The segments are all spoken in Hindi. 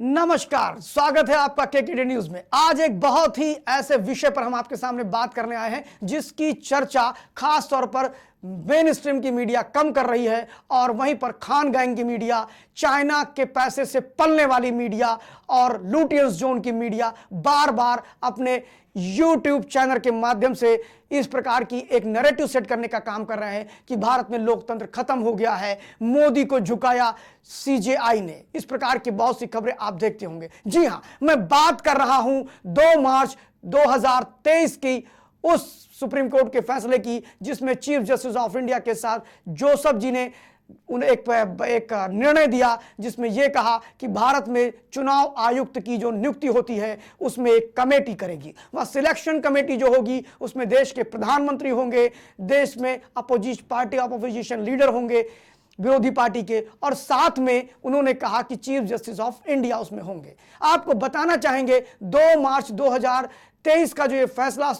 नमस्कार, स्वागत है आपका केकेडी न्यूज में। आज एक बहुत ही ऐसे विषय पर हम आपके सामने बात करने आए हैं जिसकी चर्चा खास तौर पर मेन स्ट्रीम की मीडिया कम कर रही है और वहीं पर खान गैंग की मीडिया, चाइना के पैसे से पलने वाली मीडिया और लूटियंस जोन की मीडिया बार बार अपने यूट्यूब चैनल के माध्यम से इस प्रकार की एक नैरेटिव सेट करने का काम कर रहे हैं कि भारत में लोकतंत्र खत्म हो गया है, मोदी को झुकाया सीजेआई ने। इस प्रकार की बहुत सी खबरें आप देखते होंगे। जी हां, मैं बात कर रहा हूं 2 मार्च 2023 की उस सुप्रीम कोर्ट के फैसले की जिसमें चीफ जस्टिस ऑफ इंडिया के साथ जोसेफ जी ने उन्हें एक निर्णय दिया जिसमें यह कहा कि भारत में चुनाव आयुक्त की जो नियुक्ति होती है उसमें एक कमेटी करेगी। वह सिलेक्शन कमेटी जो होगी उसमें देश के प्रधानमंत्री होंगे, देश में अपोजिशन लीडर होंगे विरोधी पार्टी के, और साथ में उन्होंने कहा कि चीफ जस्टिस ऑफ इंडिया उसमें होंगे। आपको बताना चाहेंगे 2 मार्च 2023 का जो ये फैसला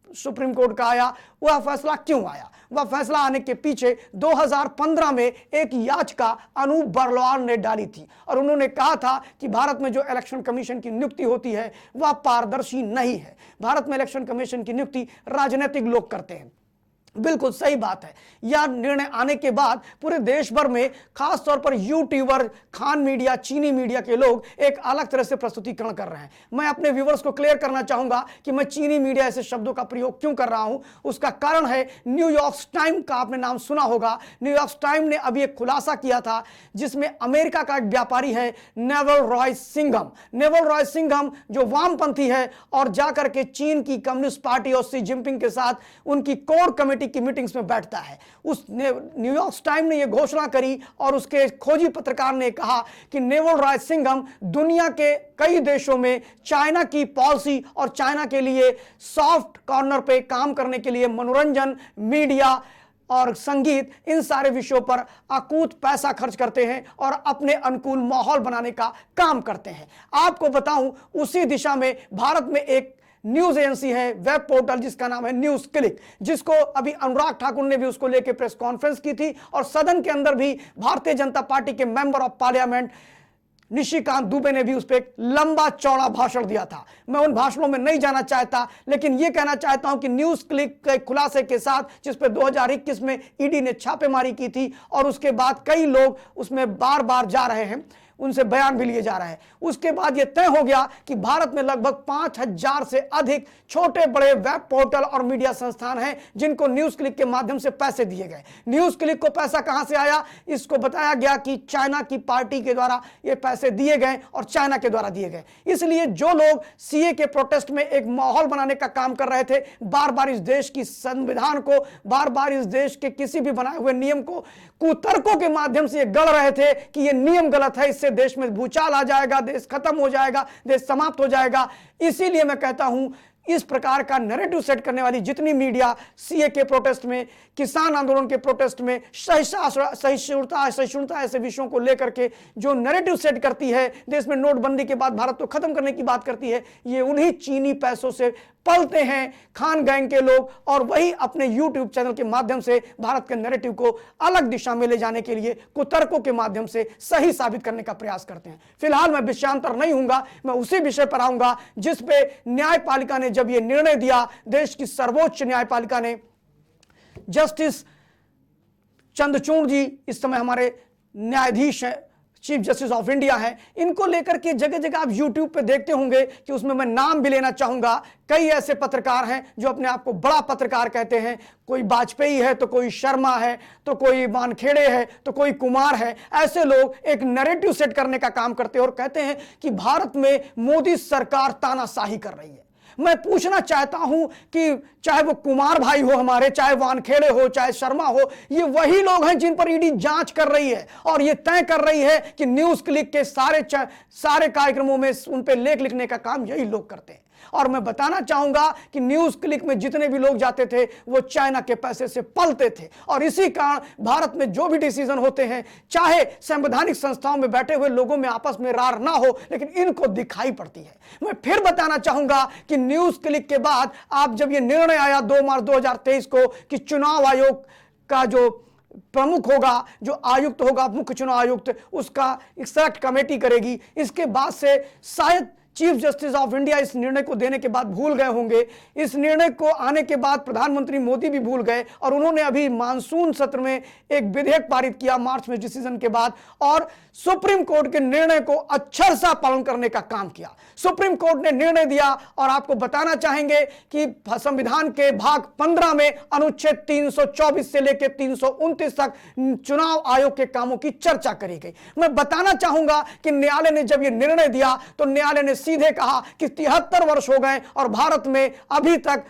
सुप्रीम कोर्ट का आया, वह फैसला क्यों आया? वह फैसला आने के पीछे 2015 में एक याचिका अनूप बरलवाल ने डाली थी और उन्होंने कहा था कि भारत में जो इलेक्शन कमीशन की नियुक्ति होती है वह पारदर्शी नहीं है। भारत में इलेक्शन कमीशन की नियुक्ति राजनीतिक लोग करते हैं। बिल्कुल सही बात है। यह निर्णय आने के बाद पूरे देश भर में खास तौर पर यूट्यूबर, खान मीडिया, चीनी मीडिया के लोग एक अलग तरह से प्रस्तुतिकरण कर रहे हैं। मैं अपने व्यूवर्स को क्लियर करना चाहूंगा कि मैं चीनी मीडिया ऐसे शब्दों का प्रयोग क्यों कर रहा हूं। उसका कारण है न्यूयॉर्क टाइम का आपने नाम सुना होगा। न्यूयॉर्क टाइम ने अभी एक खुलासा किया था जिसमें अमेरिका का एक व्यापारी है नेवल रॉय सिंघम। नेवल रॉय सिंघम जो वामपंथी है और जाकर के चीन की कम्युनिस्ट पार्टी और शी जिनपिंग के साथ उनकी कोर कमेटी की मीटिंग्स में बैठता है। उसने न्यूयॉर्क टाइम ने यह घोषणा करी और उसके खोजी पत्रकार ने कहा कि नेवल रॉय सिंघम दुनिया के कई देशों में चाइना की पॉलिसी और चाइना के लिए सॉफ्ट कॉर्नर पे काम करने के लिए मनोरंजन, मीडिया और संगीत, इन सारे विषयों पर अकूत पैसा खर्च करते हैं और अपने अनुकूल माहौल बनाने का काम करते हैं। आपको बताऊं, उसी दिशा में भारत में एक न्यूज एजेंसी है, वेब पोर्टल जिसका नाम है न्यूज क्लिक, जिसको अभी अनुराग ठाकुर ने भी उसको लेकर प्रेस कॉन्फ्रेंस की थी और सदन के अंदर भी भारतीय जनता पार्टी के member of parliament Nishikant Dubey ने भी उस पर एक लंबा चौड़ा भाषण दिया था। मैं उन भाषणों में नहीं जाना चाहता, लेकिन यह कहना चाहता हूं कि न्यूज क्लिक के खुलासे के साथ जिस पर 2021 में ईडी ने छापेमारी की थी और उसके बाद कई लोग उसमें बार बार जा रहे हैं, उनसे बयान भी लिए जा रहे हैं। उसके बाद यह तय हो गया कि भारत में लगभग 5000 से अधिक छोटे बड़े वेब पोर्टल और मीडिया संस्थान हैं जिनको न्यूज क्लिक के माध्यम से पैसे दिए गए। न्यूज क्लिक को पैसा कहां से आया? इसको बताया गया कि चाइना की पार्टी के द्वारा ये पैसे दिए गए और चाइना के द्वारा दिए गए। इसलिए जो लोग सीए के प्रोटेस्ट में एक माहौल बनाने का काम कर रहे थे, बार बार इस देश की संविधान को, बार बार इस देश के किसी भी बनाए हुए नियम को कुतर्कों के माध्यम से ये गढ़ रहे थे कि ये नियम गलत है, इससे देश में भूचाल आ जाएगा, देश खत्म हो जाएगा, देश समाप्त हो जाएगा। इसीलिए मैं कहता हूं इस प्रकार का नैरेटिव सेट करने वाली जितनी मीडिया सीए के प्रोटेस्ट में, किसान आंदोलन के प्रोटेस्ट में, सहिष्णुता ऐसे विषयों को लेकर के जो नैरेटिव सेट करती है, देश में नोटबंदी के बाद भारत को खत्म करने की बात करती है, ये उन्हीं चीनी पैसों से पलते हैं खान गैंग के लोग और वही अपने यूट्यूब चैनल के माध्यम से भारत के नैरेटिव को अलग दिशा में ले जाने के लिए कुतर्कों के माध्यम से सही साबित करने का प्रयास करते हैं। फिलहाल मैं विषयांतर नहीं हूंगा, मैं उसी विषय पर आऊंगा जिस पे न्यायपालिका ने जब यह निर्णय दिया, देश की सर्वोच्च न्यायपालिका ने, जस्टिस चंद्रचूड़ जी इस समय हमारे न्यायाधीश हैं, चीफ जस्टिस ऑफ इंडिया है, इनको लेकर के जगह जगह आप यूट्यूब पे देखते होंगे कि उसमें मैं नाम भी लेना चाहूंगा। कई ऐसे पत्रकार हैं जो अपने आप को बड़ा पत्रकार कहते हैं। कोई वाजपेयी है तो कोई शर्मा है तो कोई वानखेड़े है तो कोई कुमार है। ऐसे लोग एक नैरेटिव सेट करने का काम करते हैं और कहते हैं कि भारत में मोदी सरकार तानाशाही कर रही है। मैं पूछना चाहता हूं कि चाहे वो कुमार भाई हो हमारे, चाहे वानखेड़े हो, चाहे शर्मा हो, ये वही लोग हैं जिन पर ईडी जांच कर रही है और ये तय कर रही है कि न्यूज क्लिक के सारे कार्यक्रमों में उन पे लेख लिखने का काम यही लोग करते हैं। और मैं बताना चाहूंगा कि न्यूज क्लिक में जितने भी लोग जाते थे वो चाइना के पैसे से पलते थे और इसी कारण भारत में जो भी डिसीजन होते हैं, चाहे संवैधानिक संस्थाओं में बैठे हुए लोगों में आपस में रार ना हो, लेकिन इनको दिखाई पड़ती है। मैं फिर बताना चाहूंगा कि न्यूज क्लिक के बाद आप जब ये निर्णय आया 2 मार्च 2023 को कि चुनाव आयोग का जो प्रमुख होगा, जो आयुक्त होगा, मुख्य चुनाव आयुक्त, उसका एक सेलेक्ट कमेटी करेगी। इसके बाद से शायद चीफ जस्टिस ऑफ इंडिया इस निर्णय को देने के बाद भूल गए होंगे। इस निर्णय को आने के बाद प्रधानमंत्री मोदी भी भूल गए और उन्होंने अभी मानसून सत्र में एक विधेयक पारित किया मार्च में डिसीजन के बाद, और सुप्रीम कोर्ट के निर्णय को अक्षरशः पालन करने का काम किया। सुप्रीम कोर्ट ने निर्णय दिया और आपको बताना चाहेंगे कि संविधान के भाग 15 में अनुच्छेद 324 से लेकर 329 तक चुनाव आयोग के कामों की चर्चा करी गई। मैं बताना चाहूंगा कि न्यायालय ने जब यह निर्णय दिया तो न्यायालय ने सीधे कहा कि 73 वर्ष हो गए और भारत में अभी तक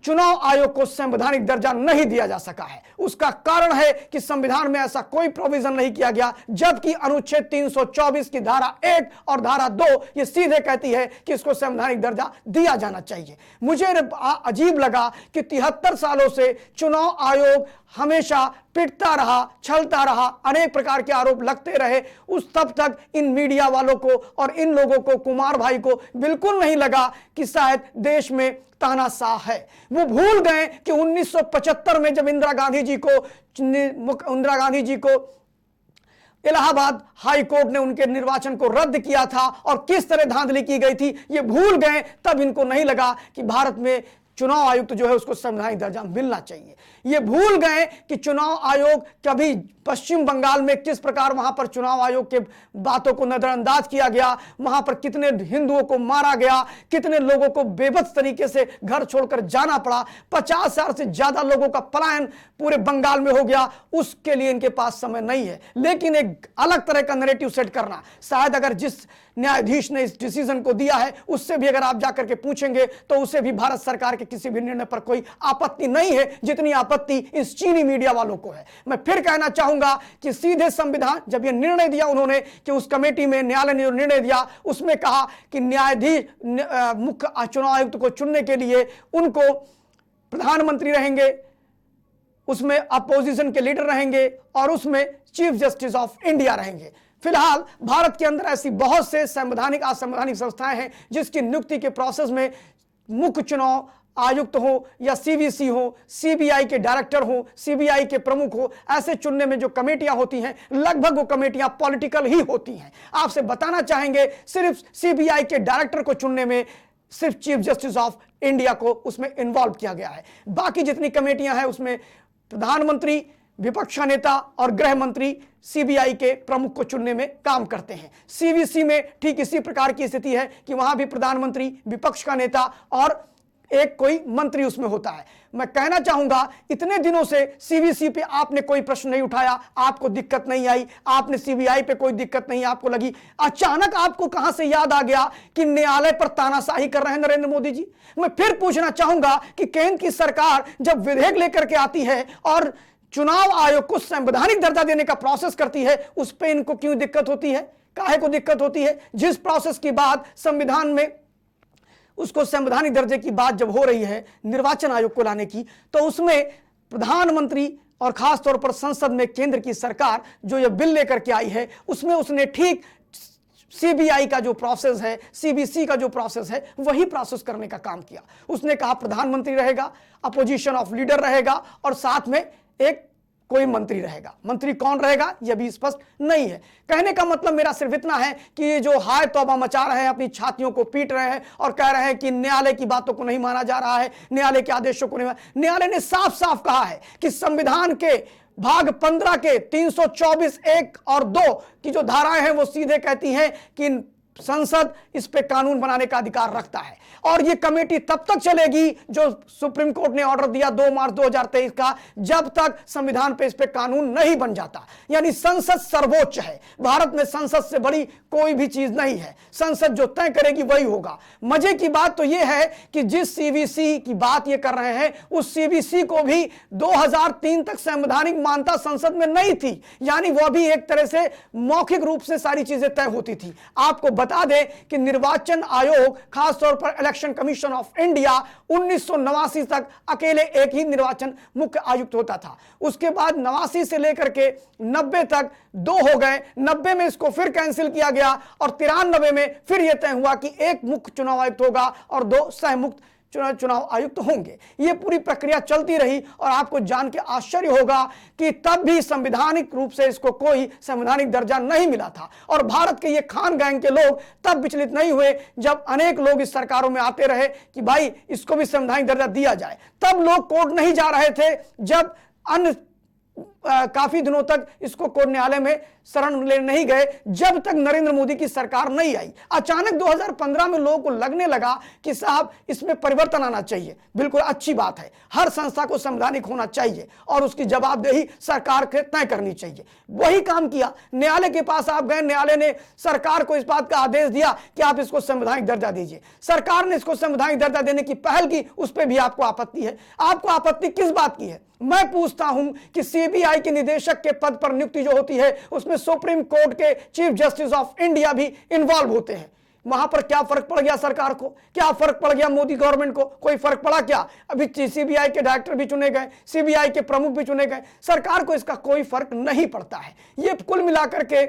चुनाव आयोग को संवैधानिक दर्जा नहीं दिया जा सका है। उसका कारण है कि संविधान में ऐसा कोई प्रोविजन नहीं किया गया, जबकि अनुच्छेद 324 की धारा 1 और धारा 2 ये सीधे कहती है कि इसको संवैधानिक दर्जा दिया जाना चाहिए। मुझे अजीब लगा कि 73 सालों से चुनाव आयोग हमेशा पिटता रहा, छलता रहा, अनेक प्रकार के आरोप लगते रहे। उस तब तक इन मीडिया वालों को और इन लोगों को, कुमार भाई को बिल्कुल नहीं लगा कि शायद देश में तानाशाह है। वो भूल गए कि 1975 में जब इंदिरा गांधी जी को इलाहाबाद हाई कोर्ट ने उनके निर्वाचन को रद्द किया था और किस तरह धांधली की गई थी, ये भूल गए। तब इनको नहीं लगा कि भारत में चुनाव आयुक्त जो है उसको संवैधानिक दर्जा मिलना चाहिए। ये भूल गए कि चुनाव आयोग कभी पश्चिम बंगाल में किस प्रकार वहां पर चुनाव आयोग के बातों को नजरअंदाज किया गया, वहां पर कितने हिंदुओं को मारा गया, कितने लोगों को बेबस तरीके से घर छोड़कर जाना पड़ा, 50,000 से ज्यादा लोगों का पलायन पूरे बंगाल में हो गया। उसके लिए इनके पास समय नहीं है। लेकिन एक अलग तरह का नैरेटिव सेट करना, शायद अगर जिस न्यायाधीश ने इस डिसीजन को दिया है उससे भी अगर आप जाकर के पूछेंगे तो उसे भी भारत सरकार के किसी भी निर्णय पर कोई आपत्ति नहीं है जितनी आपत्ति इस चीनी मीडिया वालों को है। मैं फिर कहना चाहूंगा कि सीधे संविधान जब यह निर्णय दिया उन्होंने कि उस कमेटी में न्यायालय ने जो निर्णय दिया उसमें कहा कि न्यायाधीश मुख्य चुनाव आयुक्त को चुनने के लिए उनको प्रधानमंत्री रहेंगे, उसमें अपोजिशन के लीडर रहेंगे और उसमें चीफ जस्टिस ऑफ इंडिया रहेंगे। फिलहाल भारत के अंदर ऐसी बहुत से संवैधानिक असंवैधानिक संस्थाएं हैं जिसकी नियुक्ति के प्रोसेस में मुख्य चुनाव आयुक्त हो या सीवीसी हो, सीबीआई के डायरेक्टर हो, सीबीआई के प्रमुख हो, ऐसे चुनने में जो कमेटियां होती हैं लगभग वो कमेटियां पॉलिटिकल ही होती हैं। आपसे बताना चाहेंगे सिर्फ सीबीआई के डायरेक्टर को चुनने में सिर्फ चीफ जस्टिस ऑफ इंडिया को उसमें इन्वॉल्व किया गया है। बाकी जितनी कमेटियां हैं उसमें प्रधानमंत्री, विपक्ष का नेता और गृह मंत्री सीबीआई के प्रमुख को चुनने में काम करते हैं। सीवीसी में ठीक इसी प्रकार की स्थिति है कि वहां भी प्रधानमंत्री, विपक्ष का नेता और एक कोई मंत्री उसमें होता है। मैं कहना चाहूंगा इतने दिनों से सीवीसी पे आपने कोई प्रश्न नहीं उठाया, आपको दिक्कत नहीं आई, आपने सीबीआई पे कोई दिक्कत नहीं आपको लगी। अचानक आपको कहां से याद आ गया कि न्यायालय पर तानाशाही कर रहे हैं नरेंद्र मोदी जी? मैं फिर पूछना चाहूंगा कि केंद्र की सरकार जब विधेयक लेकर के आती है और चुनाव आयोग को संवैधानिक दर्जा देने का प्रोसेस करती है, उस पर इनको क्यों दिक्कत होती है? काहे को दिक्कत होती है? जिस प्रोसेस की बात संविधान में उसको संवैधानिक दर्जे की बात जब हो रही है निर्वाचन आयोग को लाने की, तो उसमें प्रधानमंत्री और खास तौर पर संसद में केंद्र की सरकार जो यह बिल लेकर के आई है उसमें उसने ठीक सीबीआई का जो प्रोसेस है, सीबीसी का जो प्रोसेस है, वही प्रोसेस करने का काम किया। उसने कहा प्रधानमंत्री रहेगा, अपोजिशन ऑफ लीडर रहेगा और साथ में एक कोई मंत्री रहेगा। मंत्री कौन रहेगा यह भी स्पष्ट नहीं है। कहने का मतलब मेरा सिर्फ इतना है कि ये जो हाय तौबा मचा रहे हैं, अपनी छातियों को पीट रहे हैं और कह रहे हैं कि न्यायालय की बातों को नहीं माना जा रहा है, न्यायालय के आदेशों को नहीं न्यायालय ने साफ साफ कहा है कि संविधान के भाग 15 के 324 1 और 2 की जो धाराएं हैं वो सीधे कहती हैं कि संसद इस पे कानून बनाने का अधिकार रखता है और ये कमेटी तब तक चलेगी जो सुप्रीम कोर्ट ने ऑर्डर दिया 2 मार्च 2023 का, जब तक संविधान पे इस पे कानून नहीं बन जाता। यानी संसद सर्वोच्च है। भारत में संसद से बड़ी कोई भी चीज नहीं है। संसद जो तय करेगी वही होगा। मजे की बात तो यह है कि जिस सीवीसी की बात ये कर रहे हैं उस सीवीसी को भी 2003 तक संवैधानिक मान्यता संसद में नहीं थी। यानी वह भी एक तरह से मौखिक रूप से सारी चीजें तय होती थी। आपको बता दें कि निर्वाचन आयोग खासतौर पर इलेक्शन कमीशन ऑफ इंडिया 1989 तक अकेले एक ही निर्वाचन मुख्य आयुक्त होता था। उसके बाद 89 से लेकर के 90 तक 2 हो गए, 90 में इसको फिर कैंसिल किया गया और 93 में फिर यह तय हुआ कि एक मुख्य चुनाव आयुक्त होगा और 2 सह मुख्य चुनाव आयुक्त होंगे। ये पूरी प्रक्रिया चलती रही और आपको जान के आश्चर्य होगा कि तब भी संवैधानिक रूप से इसको कोई संवैधानिक दर्जा नहीं मिला था। और भारत के ये खान गैंग के लोग तब विचलित नहीं हुए जब अनेक लोग इस सरकारों में आते रहे कि भाई इसको भी संवैधानिक दर्जा दिया जाए। तब लोग कोर्ट नहीं जा रहे थे, जब अन्य काफी दिनों तक इसको कोर्ट न्यायालय में शरण ले नहीं गए, जब तक नरेंद्र मोदी की सरकार नहीं आई। अचानक 2015 में लोगों को लगने लगा कि साहब इसमें परिवर्तन आना चाहिए। बिल्कुल अच्छी बात है, हर संस्था को संवैधानिक होना चाहिए और उसकी जवाबदेही सरकार के तय करनी चाहिए। वही काम किया, न्यायालय के पास आप गए, न्यायालय ने सरकार को इस बात का आदेश दिया कि आप इसको संवैधानिक दर्जा दीजिए। सरकार ने इसको संवैधानिक दर्जा देने की पहल की, उस पर भी आपको आपत्ति है। आपको आपत्ति किस बात की है? मैं पूछता हूं कि सीबीआई के निदेशक के पद पर नियुक्ति जो होती है उसमें सुप्रीम कोर्ट के चीफ जस्टिस ऑफ इंडिया भी इन्वॉल्व होते हैं। वहां पर क्या फर्क पड़ गया सरकार को? क्या फर्क पड़ गया मोदी गवर्नमेंट को? कोई फर्क पड़ा क्या? अभी सीबीआई के डायरेक्टर भी चुने गए, सीबीआई के प्रमुख भी चुने गए, सरकार को इसका कोई फर्क नहीं पड़ता है। ये कुल मिलाकर के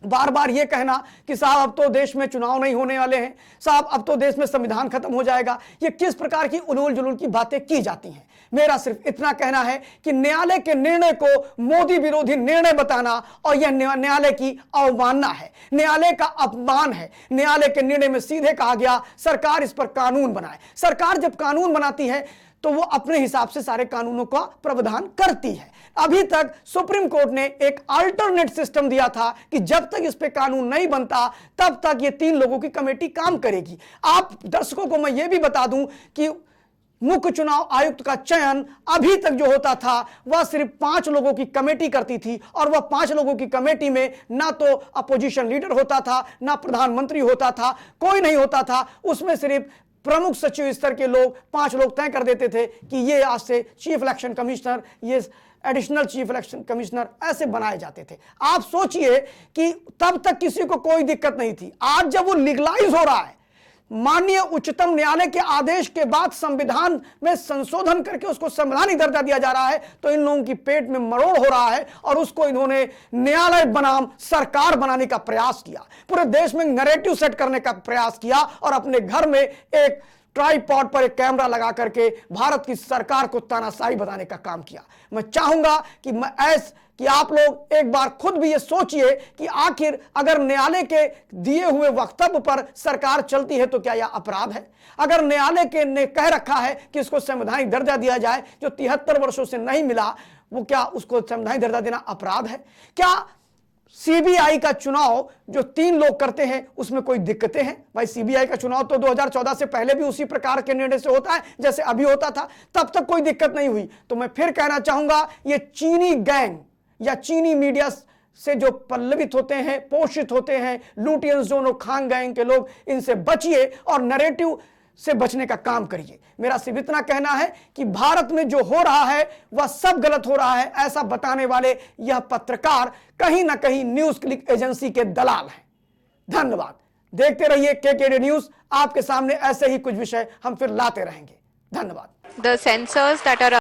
बार बार ये कहना कि साहब अब तो देश में चुनाव नहीं होने वाले हैं, साहब अब तो देश में संविधान खत्म हो जाएगा, ये किस प्रकार की उलूल जुलूल की बातें की जाती हैं। मेरा सिर्फ इतना कहना है कि न्यायालय के निर्णय को मोदी विरोधी निर्णय बताना और यह न्यायालय की अवमानना है, न्यायालय का अपमान है। न्यायालय के निर्णय में सीधे कहा गया सरकार इस पर कानून बनाए। सरकार जब कानून बनाती है तो वो अपने हिसाब से सारे कानूनों का प्रावधान करती है। अभी तक सुप्रीम कोर्ट ने एक अल्टरनेट सिस्टम दिया था कि जब तक इस पे कानून नहीं बनता तब तक ये 3 लोगों की कमेटी काम करेगी। आप दर्शकों को मैं ये भी बता दूं कि मुख्य चुनाव आयुक्त का चयन अभी तक जो होता था वह सिर्फ 5 लोगों की कमेटी करती थी और वह 5 लोगों की कमेटी में ना तो अपोजिशन लीडर होता था, ना प्रधानमंत्री होता था, कोई नहीं होता था। उसमें सिर्फ प्रमुख सचिव स्तर के लोग 5 लोग तय कर देते थे कि ये आज से चीफ इलेक्शन कमिश्नर, ये एडिशनल चीफ इलेक्शन कमिश्नर ऐसे बनाए जाते थे। आप सोचिए कि तब तक किसी को कोई दिक्कत नहीं थी। आज जब वो लीगलाइज हो रहा है, माननीय उच्चतम न्यायालय के आदेश के बाद संविधान में संशोधन करके उसको संवैधानिक दर्जा दिया जा रहा है, तो इन लोगों की पेट में मरोड़ हो रहा है और उसको इन्होंने न्यायालय बनाम सरकार बनाने का प्रयास किया। पूरे देश में नैरेटिव सेट करने का प्रयास किया और अपने घर में एक ट्राइपॉड पर एक कैमरा लगा करके भारत की सरकार को तानाशाही बताने का काम किया। मैं चाहूंगा कि आप लोग एक बार खुद भी ये सोचिए कि आखिर अगर न्यायालय के दिए हुए वक्तव्य पर सरकार चलती है तो क्या यह अपराध है? अगर न्यायालय के ने कह रखा है कि इसको संवैधानिक दर्जा दिया जाए जो 73 वर्षों से नहीं मिला, वो क्या उसको संवैधानिक दर्जा देना अपराध है? क्या सीबीआई का चुनाव जो 3 लोग करते हैं उसमें कोई दिक्कतें हैं? भाई सीबीआई का चुनाव तो 2014 से पहले भी उसी प्रकार के निर्णय से होता है जैसे अभी होता था, तब तक कोई दिक्कत नहीं हुई। तो मैं फिर कहना चाहूंगा, ये चीनी गैंग या चीनी मीडिया से जो पल्लवित होते हैं, पोषित होते हैं, लुटियंस जोन और खान गैंग के लोग, इनसे बचिए और नैरेटिव से बचने का काम करिए। मेरा सिर्फ इतना कहना है कि भारत में जो हो रहा है वह सब गलत हो रहा है, ऐसा बताने वाले यह पत्रकार कहीं ना कहीं न्यूज क्लिक एजेंसी के दलाल हैं। धन्यवाद। देखते रहिए केकेडी न्यूज। आपके सामने ऐसे ही कुछ विषय हम फिर लाते रहेंगे। धन्यवाद। The censors that are